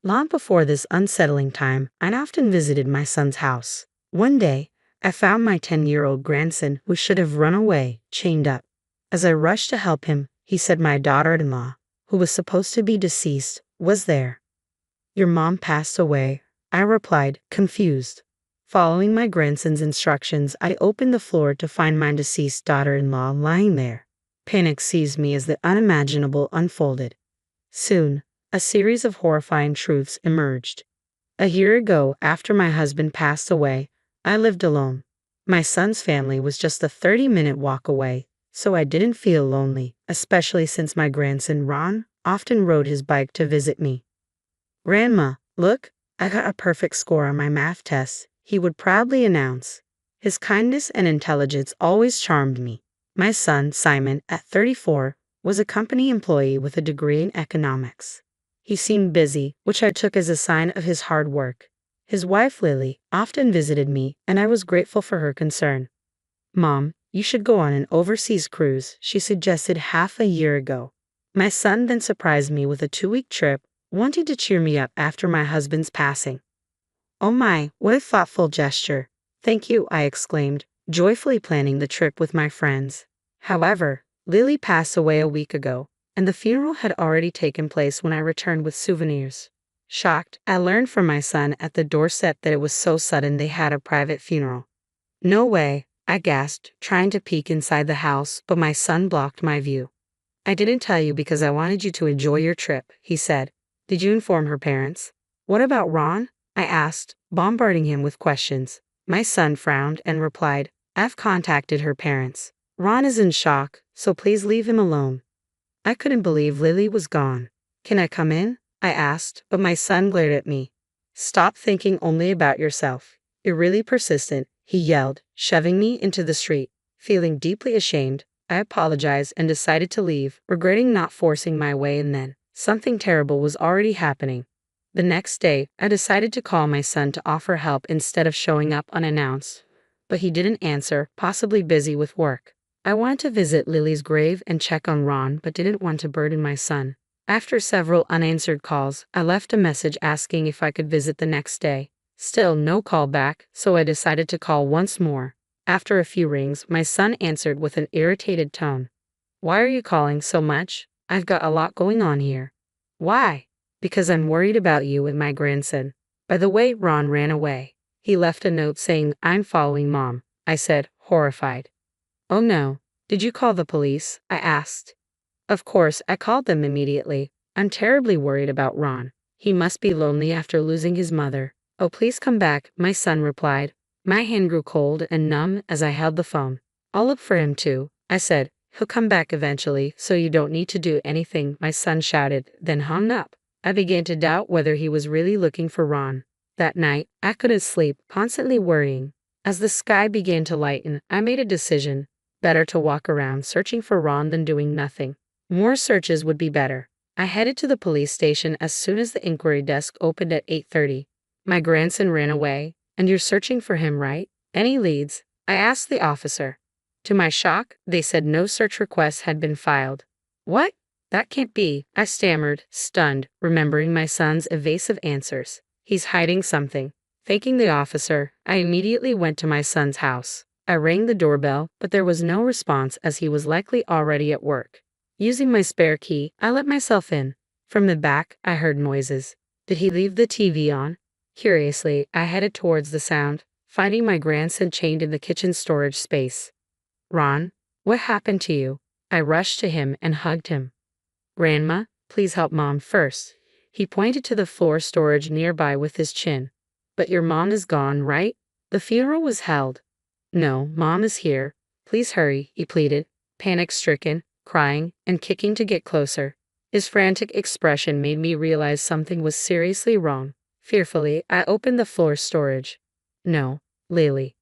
Long before this unsettling time, I'd often visited my son's house. One day, I found my 10-year-old grandson, who should have run away, chained up. As I rushed to help him, he said my daughter-in-law, who was supposed to be deceased, was there. "Your mom passed away," I replied, confused. Following my grandson's instructions, I opened the floor to find my deceased daughter-in-law lying there. Panic seized me as the unimaginable unfolded. Soon, a series of horrifying truths emerged. A year ago, after my husband passed away, I lived alone. My son's family was just a 30-minute walk away, so I didn't feel lonely, especially since my grandson Ron often rode his bike to visit me. "Grandma, look, I got a perfect score on my math test," he would proudly announce. His kindness and intelligence always charmed me. My son, Simon, at 34, was a company employee with a degree in economics. He seemed busy, which I took as a sign of his hard work. His wife, Lily, often visited me, and I was grateful for her concern. "Mom, you should go on an overseas cruise," she suggested half a year ago. My son then surprised me with a 2-week trip, wanting to cheer me up after my husband's passing. "Oh my, what a thoughtful gesture. Thank you," I exclaimed, joyfully planning the trip with my friends. However, Lily passed away a week ago, and the funeral had already taken place when I returned with souvenirs. Shocked, I learned from my son at the doorstep that it was so sudden they had a private funeral. "No way," I gasped, trying to peek inside the house, but my son blocked my view. "I didn't tell you because I wanted you to enjoy your trip," he said. "Did you inform her parents?" "What about Ron?" I asked, bombarding him with questions. My son frowned and replied, "I've contacted her parents. Ron is in shock, so please leave him alone." I couldn't believe Lily was gone. "Can I come in?" I asked, but my son glared at me. "Stop thinking only about yourself. You're really persistent," he yelled, shoving me into the street. Feeling deeply ashamed, I apologized and decided to leave, regretting not forcing my way in then. Something terrible was already happening. The next day, I decided to call my son to offer help instead of showing up unannounced. But he didn't answer, possibly busy with work. I wanted to visit Lily's grave and check on Ron, but didn't want to burden my son. After several unanswered calls, I left a message asking if I could visit the next day. Still no call back, so I decided to call once more. After a few rings, my son answered with an irritated tone. "Why are you calling so much? I've got a lot going on here." "Why?" "Because I'm worried about you and my grandson." By the way, Ron ran away. He left a note saying, "I'm following Mom," I said, horrified. "Oh no. Did you call the police?" I asked. Of course, I called them immediately. "I'm terribly worried about Ron. He must be lonely after losing his mother." "Oh, please come back," my son replied. My hand grew cold and numb as I held the phone. "I'll look for him too," I said. "He'll come back eventually, so you don't need to do anything," my son shouted, then hung up. I began to doubt whether he was really looking for Ron. That night, I couldn't sleep, constantly worrying. As the sky began to lighten, I made a decision. Better to walk around searching for Ron than doing nothing. More searches would be better. I headed to the police station as soon as the inquiry desk opened at 8:30. "My grandson ran away, and you're searching for him, right? Any leads?" I asked the officer. To my shock, they said no search request had been filed. "What? That can't be," I stammered, stunned, remembering my son's evasive answers. "He's hiding something." Thanking the officer, I immediately went to my son's house. I rang the doorbell, but there was no response as he was likely already at work. Using my spare key, I let myself in. From the back, I heard noises. Did he leave the TV on? Curiously, I headed towards the sound, finding my grandson chained in the kitchen storage space. "Ron, what happened to you?" I rushed to him and hugged him. "Grandma, please help Mom first." He pointed to the floor storage nearby with his chin. "But your mom is gone, right? The funeral was held." "No, Mom is here. Please hurry," he pleaded, panic-stricken, crying, and kicking to get closer. His frantic expression made me realize something was seriously wrong. Fearfully, I opened the floor storage. No, Lily.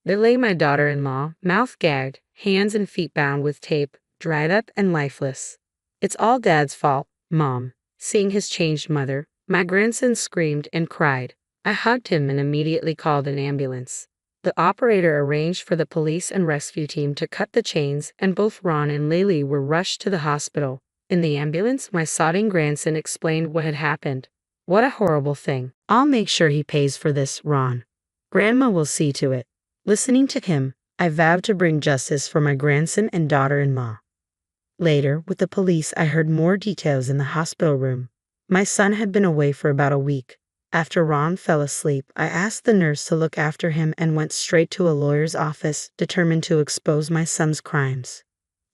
There lay my daughter-in-law, mouth gagged, hands and feet bound with tape, dried up and lifeless. "It's all Dad's fault, Mom." Seeing his changed mother, my grandson screamed and cried. I hugged him and immediately called an ambulance. The operator arranged for the police and rescue team to cut the chains, and both Ron and Lily were rushed to the hospital. In the ambulance, my sobbing grandson explained what had happened. What a horrible thing. I'll make sure he pays for this, Ron. Grandma will see to it. Listening to him, I vowed to bring justice for my grandson and daughter-in-law. Later, with the police, I heard more details in the hospital room. My son had been away for about a week. After Ron fell asleep, I asked the nurse to look after him and went straight to a lawyer's office, determined to expose my son's crimes.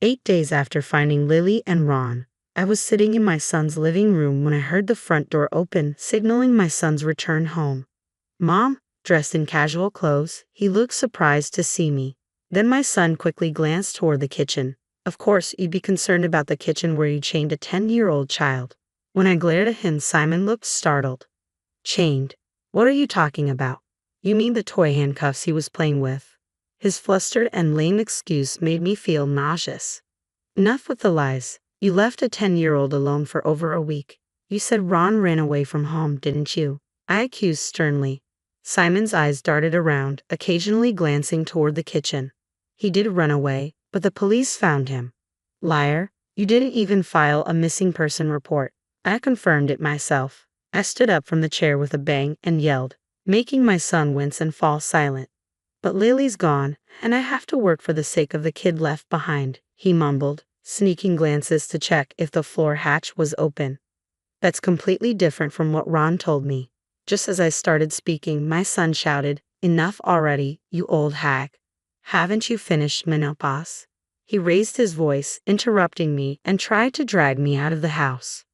8 days after finding Lily and Ron, I was sitting in my son's living room when I heard the front door open, signaling my son's return home. Mom, dressed in casual clothes, he looked surprised to see me. Then my son quickly glanced toward the kitchen. Of course, you'd be concerned about the kitchen where you chained a 10-year-old child. When I glared at him, Simon looked startled. Chained? What are you talking about? You mean the toy handcuffs he was playing with? His flustered and lame excuse made me feel nauseous. Enough with the lies. You left a 10-year-old alone for over a week. You said Ron ran away from home, didn't you? I accused sternly. Simon's eyes darted around, occasionally glancing toward the kitchen. He did run away, but the police found him. Liar, you didn't even file a missing person report. I confirmed it myself. I stood up from the chair with a bang and yelled, making my son wince and fall silent. But Lily's gone, and I have to work for the sake of the kid left behind, he mumbled, sneaking glances to check if the floor hatch was open. That's completely different from what Ron told me. Just as I started speaking, my son shouted, "Enough already, you old hag. Haven't you finished menopause?" He raised his voice, interrupting me, and tried to drag me out of the house.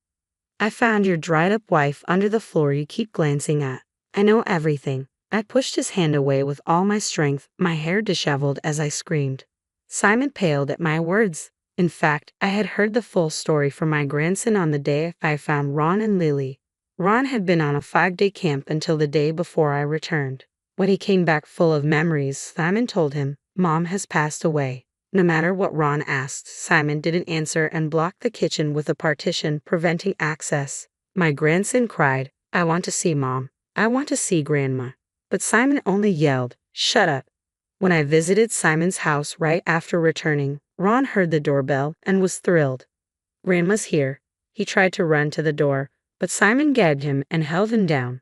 I found your dried-up wife under the floor you keep glancing at. I know everything. I pushed his hand away with all my strength, my hair disheveled as I screamed. Simon paled at my words. In fact, I had heard the full story from my grandson on the day I found Ron and Lily. Ron had been on a 5-day camp until the day before I returned. When he came back full of memories, Simon told him, "Mom has passed away." No matter what Ron asked, Simon didn't answer and blocked the kitchen with a partition, preventing access. My grandson cried, "I want to see Mom. I want to see Grandma." But Simon only yelled, "Shut up." When I visited Simon's house right after returning, Ron heard the doorbell and was thrilled. "Grandma's here." He tried to run to the door, but Simon gagged him and held him down.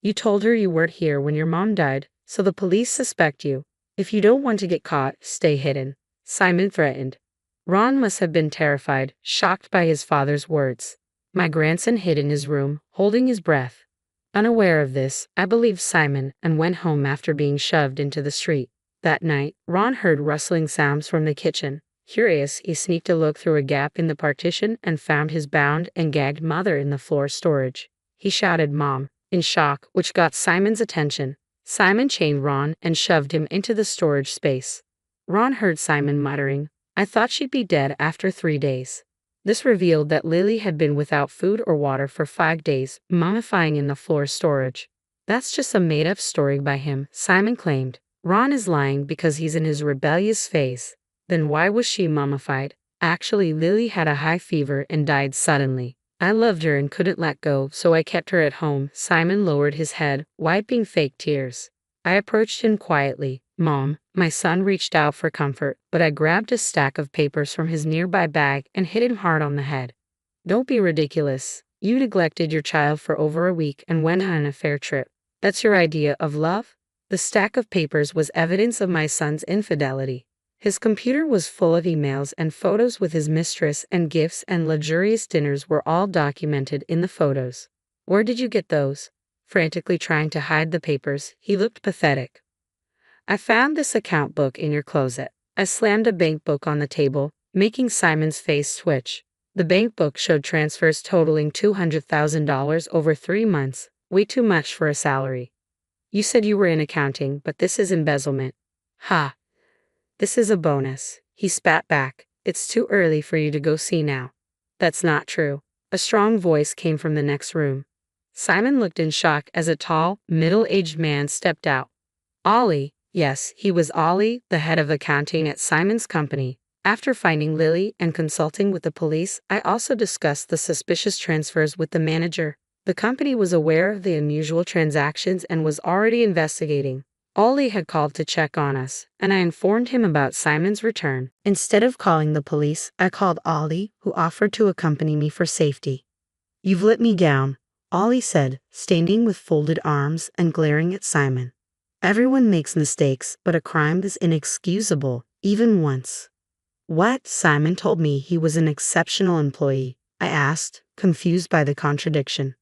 "You told her you weren't here when your mom died, so the police suspect you. If you don't want to get caught, stay hidden," Simon threatened. Ron must have been terrified, shocked by his father's words. My grandson hid in his room, holding his breath. Unaware of this, I believed Simon and went home after being shoved into the street. That night, Ron heard rustling sounds from the kitchen. Curious, he sneaked a look through a gap in the partition and found his bound and gagged mother in the floor storage. He shouted, "Mom," in shock, which got Simon's attention. Simon chained Ron and shoved him into the storage space. Ron heard Simon muttering, "I thought she'd be dead after 3 days." This revealed that Lily had been without food or water for 5 days, mummifying in the floor storage. "That's just a made-up story by him," Simon claimed. "Ron is lying because he's in his rebellious phase." Then why was she mummified? Actually, Lily had a high fever and died suddenly. I loved her and couldn't let go, so I kept her at home. Simon lowered his head, wiping fake tears. I approached him quietly. "Mom." My son reached out for comfort, but I grabbed a stack of papers from his nearby bag and hit him hard on the head. "Don't be ridiculous. You neglected your child for over a week and went on an affair trip. That's your idea of love?" The stack of papers was evidence of my son's infidelity. His computer was full of emails and photos with his mistress, and gifts and luxurious dinners were all documented in the photos. "Where did you get those?" Frantically trying to hide the papers, he looked pathetic. "I found this account book in your closet." I slammed a bank book on the table, making Simon's face twitch. The bank book showed transfers totaling $200,000 over 3 months, way too much for a salary. "You said you were in accounting, but this is embezzlement." "Ha! This is a bonus," he spat back. "It's too early for you to go see now." "That's not true." A strong voice came from the next room. Simon looked in shock as a tall, middle-aged man stepped out. Ollie. Yes, he was Ollie, the head of accounting at Simon's company. After finding Lily and consulting with the police, I also discussed the suspicious transfers with the manager. The company was aware of the unusual transactions and was already investigating. Ollie had called to check on us, and I informed him about Simon's return. Instead of calling the police, I called Ollie, who offered to accompany me for safety. "You've let me down," Ollie said, standing with folded arms and glaring at Simon. Everyone makes mistakes, but a crime is inexcusable, even once. What? Simon told me he was an exceptional employee, I asked, confused by the contradiction.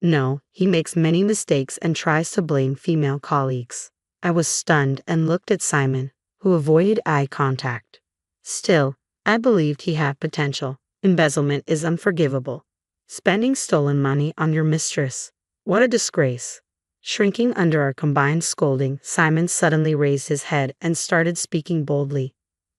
No, he makes many mistakes and tries to blame female colleagues. I was stunned and looked at Simon, who avoided eye contact. Still, I believed he had potential. Embezzlement is unforgivable. Spending stolen money on your mistress. What a disgrace. Shrinking under our combined scolding, Simon suddenly raised his head and started speaking boldly.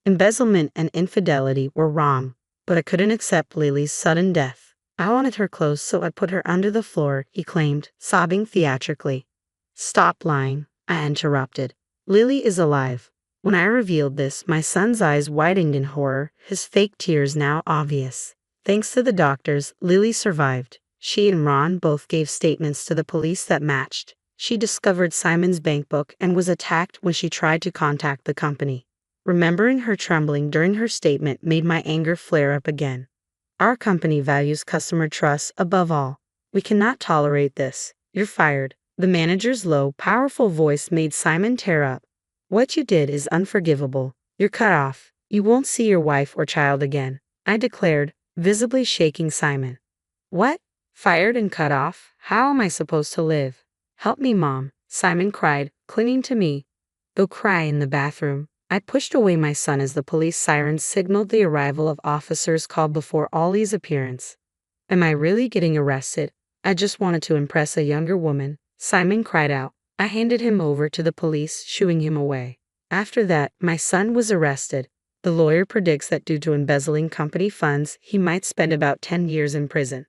Embezzlement and infidelity were wrong, but I couldn't accept Lily's sudden death. I wanted her close, so I put her under the floor, he claimed, sobbing theatrically. Stop lying, I interrupted. Lily is alive. When I revealed this, my son's eyes widened in horror, his fake tears now obvious. Thanks to the doctors, Lily survived. She and Ron both gave statements to the police that matched. She discovered Simon's bank book and was attacked when she tried to contact the company. Remembering her trembling during her statement made my anger flare up again. Our company values customer trust above all. We cannot tolerate this. You're fired. The manager's low, powerful voice made Simon tear up. What you did is unforgivable. You're cut off. You won't see your wife or child again, I declared, visibly shaking Simon. What? Fired and cut off? How am I supposed to live? Help me, Mom, Simon cried, clinging to me. Go cry in the bathroom. I pushed away my son as the police sirens signaled the arrival of officers called before Ollie's appearance. Am I really getting arrested? I just wanted to impress a younger woman, Simon cried out. I handed him over to the police, shooing him away. After that, my son was arrested. The lawyer predicts that due to embezzling company funds, he might spend about 10 years in prison.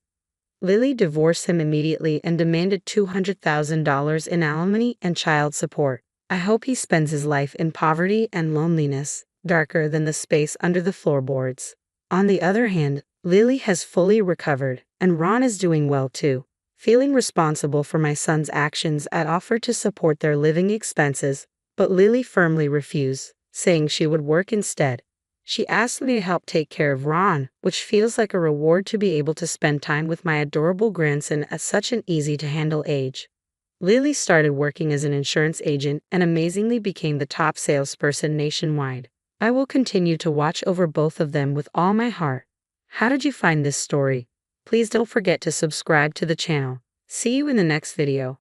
Lily divorced him immediately and demanded $200,000 in alimony and child support. I hope he spends his life in poverty and loneliness, darker than the space under the floorboards. On the other hand, Lily has fully recovered, and Ron is doing well too. Feeling responsible for my son's actions, I offered to support their living expenses, but Lily firmly refused, saying she would work instead. She asked me to help take care of Ron, which feels like a reward to be able to spend time with my adorable grandson at such an easy-to-handle age. Lily started working as an insurance agent and amazingly became the top salesperson nationwide. I will continue to watch over both of them with all my heart. How did you find this story? Please don't forget to subscribe to the channel. See you in the next video.